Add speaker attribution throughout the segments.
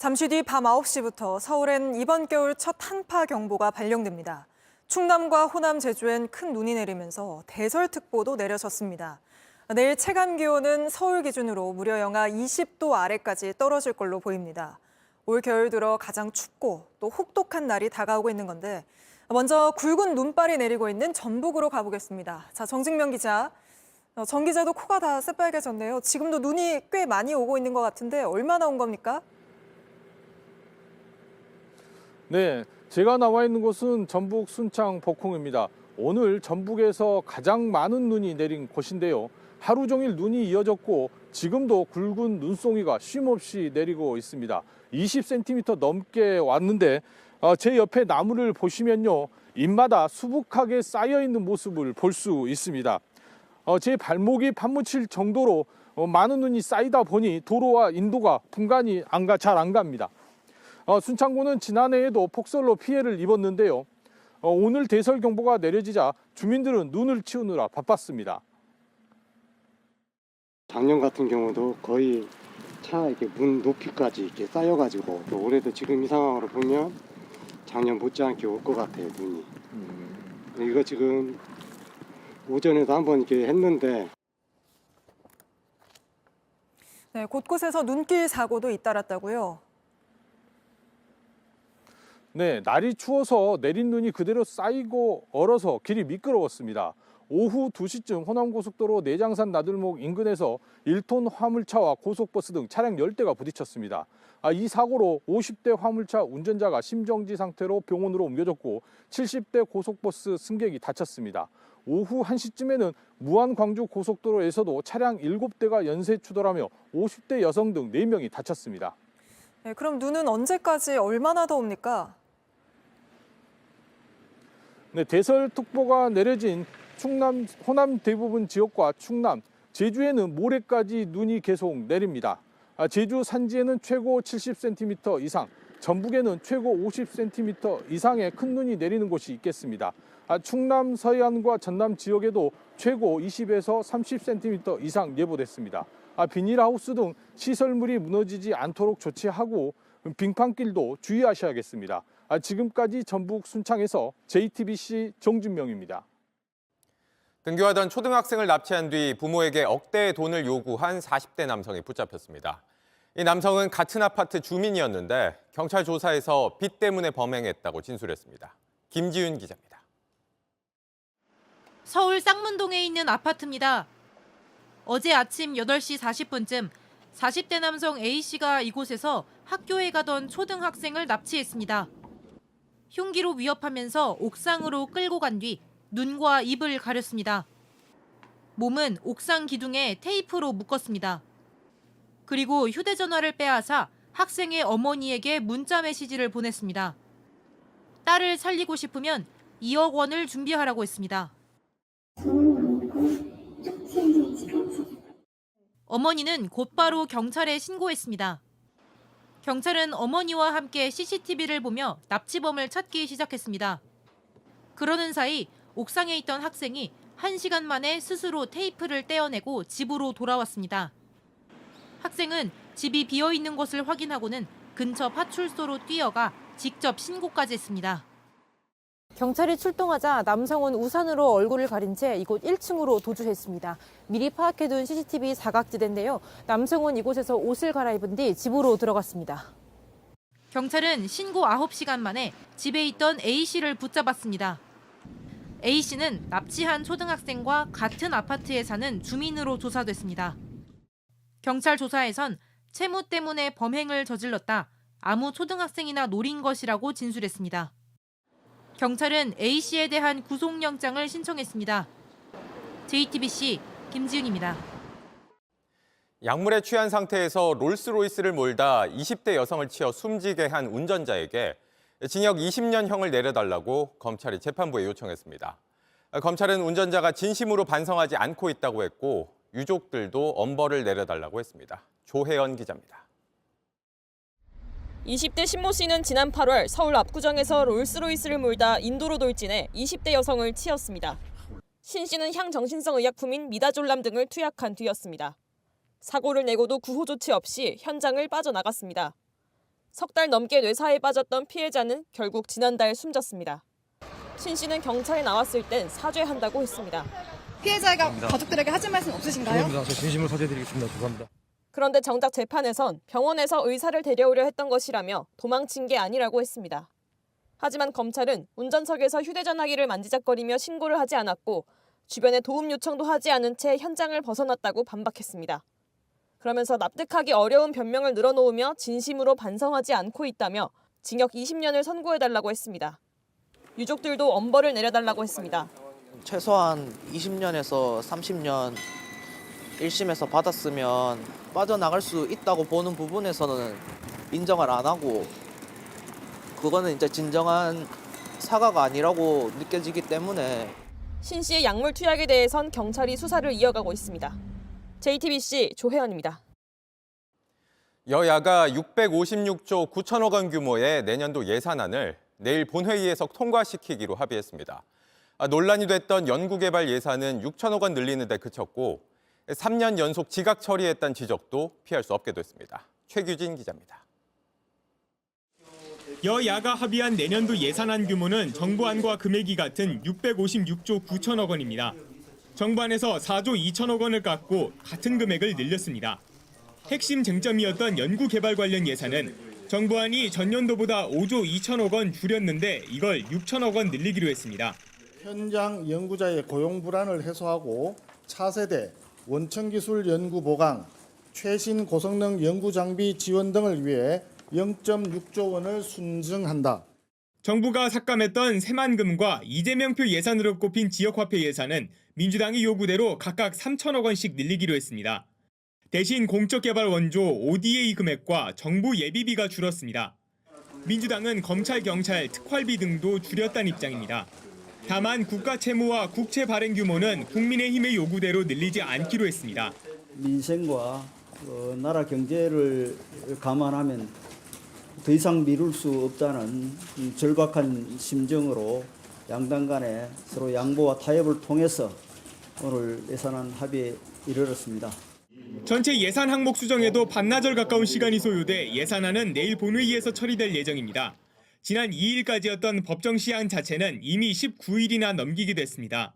Speaker 1: 잠시 뒤 밤 9시부터 서울엔 이번 겨울 첫 한파 경보가 발령됩니다. 충남과 호남, 제주엔 큰 눈이 내리면서 대설특보도 내려졌습니다. 내일 체감 기온은 서울 기준으로 무려 영하 20도 아래까지 떨어질 걸로 보입니다. 올 겨울 들어 가장 춥고 또 혹독한 날이 다가오고 있는 건데 먼저 굵은 눈발이 내리고 있는 전북으로 가보겠습니다. 자, 정직명 기자. 정 기자도 코가 다 새빨개졌네요. 지금도 눈이 꽤 많이 오고 있는 것 같은데 얼마나 온 겁니까?
Speaker 2: 네, 제가 나와 있는 곳은 전북 순창 복흥입니다. 오늘 전북에서 가장 많은 눈이 내린 곳인데요. 하루 종일 눈이 이어졌고 지금도 굵은 눈송이가 쉼없이 내리고 있습니다. 20cm 넘게 왔는데 제 옆에 나무를 보시면요. 잎마다 수북하게 쌓여있는 모습을 볼 수 있습니다. 제 발목이 파묻힐 정도로 많은 눈이 쌓이다 보니 도로와 인도가 분간이 잘 안 갑니다. 순창구는 지난해에도 폭설로 피해를 입었는데요. 오늘 대설경보가 내려지자 주민들은 눈을 치우느라 바빴습니다.
Speaker 3: 작년 같은 경우도 거의 차 이렇게 문 높이까지 이렇게 쌓여가지고 올해도 지금 이 상황으로 보면 작년 못지않게 올 것 같아요, 눈이. 이거 지금 오전에도 한번 이렇게 했는데.
Speaker 1: 네, 곳곳에서 눈길 사고도 잇따랐다고요.
Speaker 2: 네, 날이 추워서 내린 눈이 그대로 쌓이고 얼어서 길이 미끄러웠습니다. 오후 2시쯤 호남고속도로 내장산 나들목 인근에서 1톤 화물차와 고속버스 등 차량 10대가 부딪혔습니다. 이 사고로 50대 화물차 운전자가 심정지 상태로 병원으로 옮겨졌고 70대 고속버스 승객이 다쳤습니다. 오후 1시쯤에는 무안광주 고속도로에서도 차량 7대가 연쇄 추돌하며 50대 여성 등 4명이 다쳤습니다.
Speaker 1: 네, 그럼 눈은 언제까지 얼마나 더 옵니까?
Speaker 2: 네, 대설특보가 내려진 충남, 호남 대부분 지역과 충남, 제주에는 모레까지 눈이 계속 내립니다. 제주 산지에는 최고 70cm 이상, 전북에는 최고 50cm 이상의 큰 눈이 내리는 곳이 있겠습니다. 충남 서해안과 전남 지역에도 최고 20에서 30cm 이상 예보됐습니다. 비닐하우스 등 시설물이 무너지지 않도록 조치하고 빙판길도 주의하셔야겠습니다. 지금까지 전북 순창에서 JTBC 정준명입니다.
Speaker 4: 등교하던 초등학생을 납치한 뒤 부모에게 억대의 돈을 요구한 40대 남성이 붙잡혔습니다. 이 남성은 같은 아파트 주민이었는데 경찰 조사에서 빚 때문에 범행했다고 진술했습니다. 김지윤 기자입니다.
Speaker 5: 서울 쌍문동에 있는 아파트입니다. 어제 아침 8시 40분쯤 40대 남성 A씨가 이곳에서 학교에 가던 초등학생을 납치했습니다. 흉기로 위협하면서 옥상으로 끌고 간 뒤 눈과 입을 가렸습니다. 몸은 옥상 기둥에 테이프로 묶었습니다. 그리고 휴대전화를 빼앗아 학생의 어머니에게 문자 메시지를 보냈습니다. 딸을 살리고 싶으면 2억 원을 준비하라고 했습니다. 어머니는 곧바로 경찰에 신고했습니다. 경찰은 어머니와 함께 CCTV를 보며 납치범을 찾기 시작했습니다. 그러는 사이 옥상에 있던 학생이 1시간 만에 스스로 테이프를 떼어내고 집으로 돌아왔습니다. 학생은 집이 비어있는 것을 확인하고는 근처 파출소로 뛰어가 직접 신고까지 했습니다.
Speaker 6: 경찰이 출동하자 남성은 우산으로 얼굴을 가린 채 이곳 1층으로 도주했습니다. 미리 파악해둔 CCTV 사각지대인데요. 남성은 이곳에서 옷을 갈아입은 뒤 집으로 들어갔습니다.
Speaker 5: 경찰은 신고 9시간 만에 집에 있던 A씨를 붙잡았습니다. A씨는 납치한 초등학생과 같은 아파트에 사는 주민으로 조사됐습니다. 경찰 조사에선 채무 때문에 범행을 저질렀다. 아무 초등학생이나 노린 것이라고 진술했습니다. 경찰은 A씨에 대한 구속영장을 신청했습니다. JTBC 김지윤입니다.
Speaker 4: 약물에 취한 상태에서 롤스로이스를 몰다 20대 여성을 치어 숨지게 한 운전자에게 징역 20년형을 내려달라고 검찰이 재판부에 요청했습니다. 검찰은 운전자가 진심으로 반성하지 않고 있다고 했고 유족들도 엄벌을 내려달라고 했습니다. 조혜연 기자입니다.
Speaker 7: 20대 신모 씨는 지난 8월 서울 압구정에서 롤스로이스를 몰다 인도로 돌진해 20대 여성을 치었습니다. 신 씨는 향정신성 의약품인 미다졸람 등을 투약한 뒤였습니다. 사고를 내고도 구호 조치 없이 현장을 빠져나갔습니다. 석 달 넘게 뇌사에 빠졌던 피해자는 결국 지난달 숨졌습니다. 신 씨는 경찰에 나왔을 땐 사죄한다고 했습니다.
Speaker 8: 피해자가 가족들에게 하실 말씀 없으신가요?
Speaker 9: 그렇습니다. 저 진심으로 사죄드리겠습니다. 죄송합니다.
Speaker 7: 그런데 정작 재판에선 병원에서 의사를 데려오려 했던 것이라며 도망친 게 아니라고 했습니다. 하지만 검찰은 운전석에서 휴대전화기를 만지작거리며 신고를 하지 않았고 주변에 도움 요청도 하지 않은 채 현장을 벗어났다고 반박했습니다. 그러면서 납득하기 어려운 변명을 늘어놓으며 진심으로 반성하지 않고 있다며 징역 20년을 선고해달라고 했습니다. 유족들도 엄벌을 내려달라고 했습니다.
Speaker 10: 최소한 20년에서 30년 1심에서 받았으면 빠져나갈 수 있다고 보는 부분에서는 인정을 안 하고 그거는 이제 진정한 사과가 아니라고 느껴지기 때문에
Speaker 7: 신 씨의 약물 투약에 대해선 경찰이 수사를 이어가고 있습니다. JTBC 조혜연입니다.
Speaker 4: 여야가 656조 9천억 원 규모의 내년도 예산안을 내일 본회의에서 통과시키기로 합의했습니다. 논란이 됐던 연구개발 예산은 6천억 원 늘리는 데 그쳤고 3년 연속 지각 처리했다는 지적도 피할 수 없게 됐습니다. 최규진 기자입니다.
Speaker 11: 여야가 합의한 내년도 예산안 규모는 정부안과 금액이 같은 656조 9천억 원입니다. 정부안에서 4조 2천억 원을 깎고 같은 금액을 늘렸습니다. 핵심 쟁점이었던 연구개발 관련 예산은 정부안이 전년도보다 5조 2천억 원 줄였는데 이걸 6천억 원 늘리기로 했습니다.
Speaker 12: 현장 연구자의 고용 불안을 해소하고 차세대 원천기술 연구 보강, 최신 고성능 연구 장비 지원 등을 위해 0.6조 원을 순증한다.
Speaker 11: 정부가 삭감했던 새만금과 이재명표 예산으로 꼽힌 지역화폐 예산은 민주당이 요구대로 각각 3천억 원씩 늘리기로 했습니다. 대신 공적개발 원조 ODA 금액과 정부 예비비가 줄었습니다. 민주당은 검찰, 경찰, 특활비 등도 줄였다는 입장입니다. 다만 국가 채무와 국채 발행 규모는 국민의힘의 요구대로 늘리지 않기로 했습니다.
Speaker 13: 민생과 나라 경제를 감안하면 더 이상 미룰 수 없다는 절박한 심정으로 양당 간에 서로 양보와 타협을 통해서 오늘 예산안 합의에 이르렀습니다.
Speaker 11: 전체 예산 항목 수정에도 반나절 가까운 시간이 소요돼 예산안은 내일 본회의에서 처리될 예정입니다. 지난 2일까지였던 법정 시한 자체는 이미 19일이나 넘기게 됐습니다.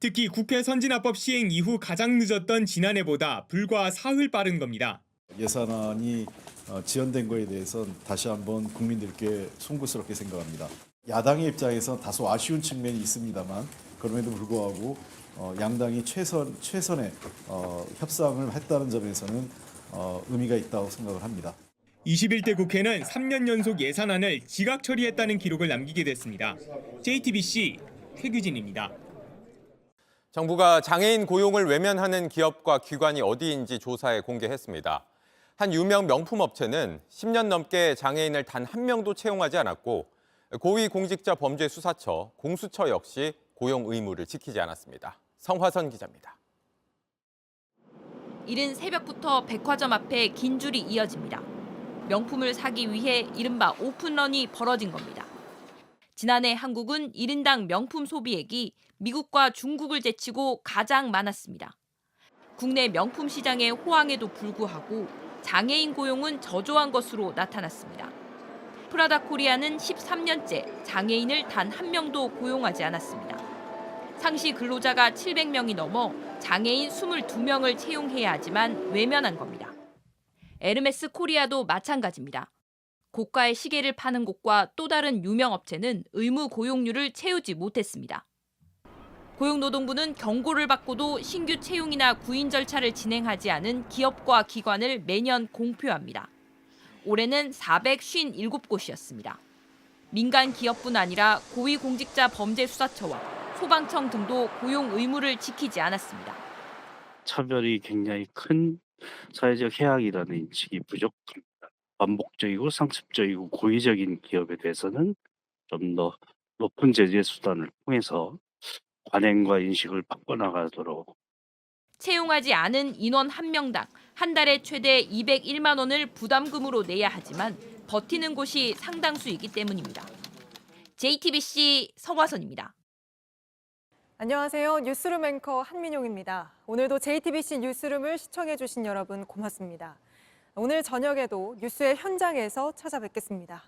Speaker 11: 특히 국회 선진화법 시행 이후 가장 늦었던 지난해보다 불과 사흘 빠른 겁니다.
Speaker 14: 예산안이 지연된 거에 대해서는 다시 한번 국민들께 송구스럽게 생각합니다. 야당의 입장에서 다소 아쉬운 측면이 있습니다만 그럼에도 불구하고 양당이 최선의 협상을 했다는 점에서는 의미가 있다고 생각을 합니다.
Speaker 11: 21대 국회는 3년 연속 예산안을 지각 처리했다는 기록을 남기게 됐습니다. JTBC 최규진입니다.
Speaker 4: 정부가 장애인 고용을 외면하는 기업과 기관이 어디인지 조사에 공개했습니다. 한 유명 명품 업체는 10년 넘게 장애인을 단 한 명도 채용하지 않았고 고위공직자범죄수사처, 공수처 역시 고용 의무를 지키지 않았습니다. 성화선 기자입니다.
Speaker 5: 이른 새벽부터 백화점 앞에 긴 줄이 이어집니다. 명품을 사기 위해 이른바 오픈런이 벌어진 겁니다. 지난해 한국은 1인당 명품 소비액이 미국과 중국을 제치고 가장 많았습니다. 국내 명품 시장의 호황에도 불구하고 장애인 고용은 저조한 것으로 나타났습니다. 프라다 코리아는 13년째 장애인을 단 한 명도 고용하지 않았습니다. 상시 근로자가 700명이 넘어 장애인 22명을 채용해야 하지만 외면한 겁니다. 에르메스 코리아도 마찬가지입니다. 고가의 시계를 파는 곳과 또 다른 유명 업체는 의무 고용률을 채우지 못했습니다. 고용노동부는 경고를 받고도 신규 채용이나 구인 절차를 진행하지 않은 기업과 기관을 매년 공표합니다. 올해는 457곳이었습니다. 민간 기업뿐 아니라 고위공직자범죄수사처와 소방청 등도 고용 의무를 지키지 않았습니다.
Speaker 15: 차별이 굉장히 큰 사회적 해악이라는 인식이 부족합니다. 반복적이고 상습적이고 고의적인 기업에 대해서는 좀 더 높은 제재 수단을 통해서 관행과 인식을 바꿔나가도록.
Speaker 5: 채용하지 않은 인원 한 명당 한 달에 최대 201만 원을 부담금으로 내야 하지만 버티는 곳이 상당수이기 때문입니다. JTBC 성화선입니다.
Speaker 1: 안녕하세요. 뉴스룸 앵커 한민용입니다. 오늘도 JTBC 뉴스룸을 시청해주신 여러분 고맙습니다. 오늘 저녁에도 뉴스의 현장에서 찾아뵙겠습니다.